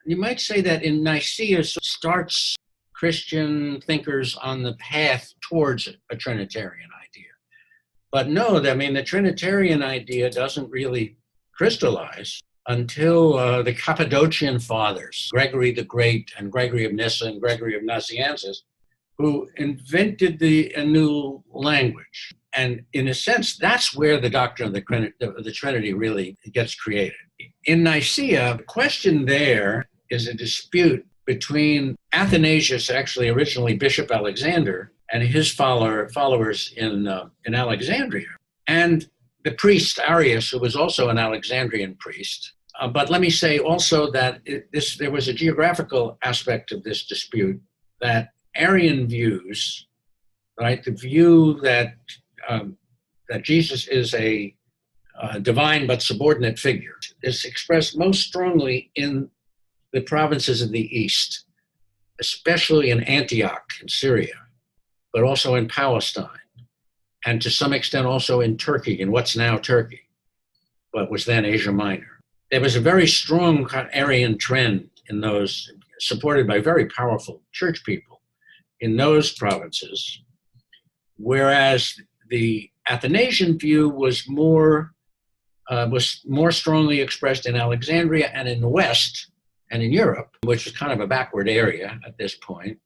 You might say that in Nicea starts Christian thinkers on the path towards a Trinitarian idea. But no, I mean, the Trinitarian idea doesn't really crystallize until the Cappadocian Fathers, Gregory the Great and Gregory of Nyssa and Gregory of Nazianzus, who invented a new language. And in a sense, that's where the doctrine of the Trinity really gets created. In Nicea, the question there is a dispute between Athanasius, actually originally Bishop Alexander, and his followers in Alexandria, and the priest Arius, who was also an Alexandrian priest. But let me say also that there was a geographical aspect of this dispute, that Arian views, right, the view that Jesus is a divine but subordinate figure, is expressed most strongly in the provinces of the East, especially in Antioch in Syria, but also in Palestine, and to some extent also in Turkey, in what's now Turkey, but was then Asia Minor. There was a very strong Arian trend in those, supported by very powerful church people in those provinces, whereas the Athanasian view was more strongly expressed in Alexandria and in the West and in Europe, which is kind of a backward area at this point,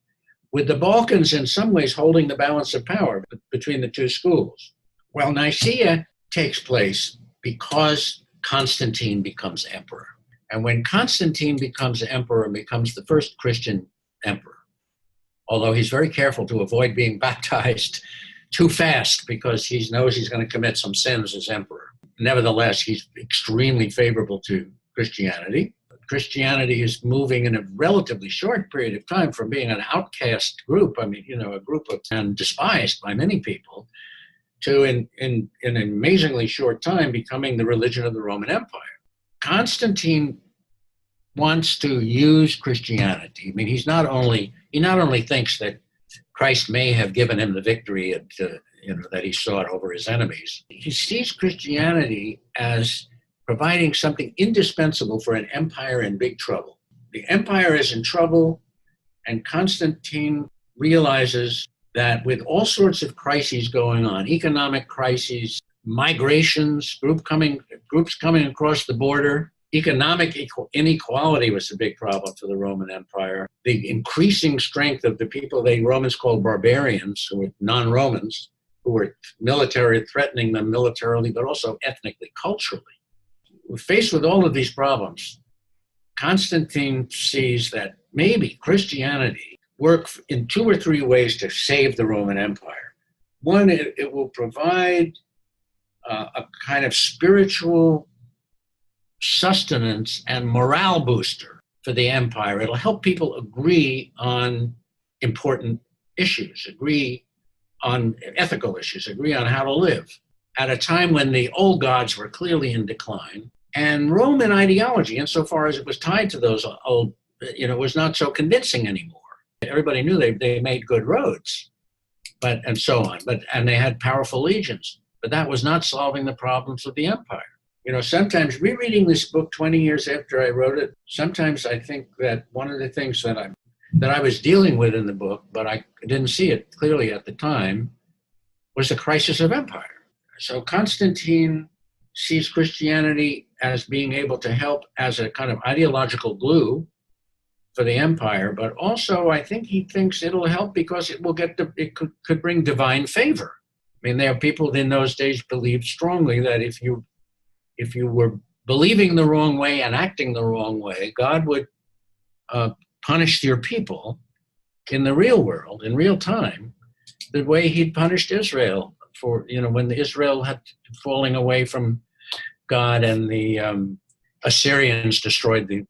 with the Balkans in some ways holding the balance of power between the two schools. Well, Nicaea takes place because Constantine becomes emperor. And when Constantine becomes emperor and becomes the first Christian emperor, although he's very careful to avoid being baptized too fast because he knows he's going to commit some sins as emperor. Nevertheless, he's extremely favorable to Christianity. Christianity is moving in a relatively short period of time from being an outcast group, a group of and despised by many people, to in an amazingly short time becoming the religion of the Roman Empire. Constantine wants to use Christianity. I mean, he not only thinks that Christ may have given him the victory that he sought over his enemies. He sees Christianity as providing something indispensable for an empire in big trouble. The empire is in trouble, and Constantine realizes that with all sorts of crises going on, economic crises, migrations, groups coming across the border, economic inequality was a big problem for the Roman Empire. The increasing strength of the people the Romans called barbarians, who were non-Romans, who were threatening them militarily, but also ethnically, culturally. Faced with all of these problems, Constantine sees that maybe Christianity works in 2 or 3 ways to save the Roman Empire. One, it will provide a kind of spiritual sustenance and morale booster for the empire. It'll help people agree on important issues, agree on ethical issues, agree on how to live at a time when the old gods were clearly in decline. And Roman ideology, insofar as it was tied to those old, was not so convincing anymore. Everybody knew they made good roads, and so on. And they had powerful legions, but that was not solving the problems of the empire. Sometimes rereading this book 20 years after I wrote it, sometimes I think that one of the things that I was dealing with in the book, but I didn't see it clearly at the time, was the crisis of empire. So Constantine sees Christianity as being able to help as a kind of ideological glue for the empire, but also I think he thinks it'll help because it could bring divine favor. I mean, there are people in those days believed strongly that if you were believing the wrong way and acting the wrong way, God would punish your people in the real world, in real time, the way he'd punished Israel for, when Israel had falling away from God and the Assyrians destroyed the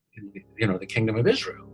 kingdom of Israel.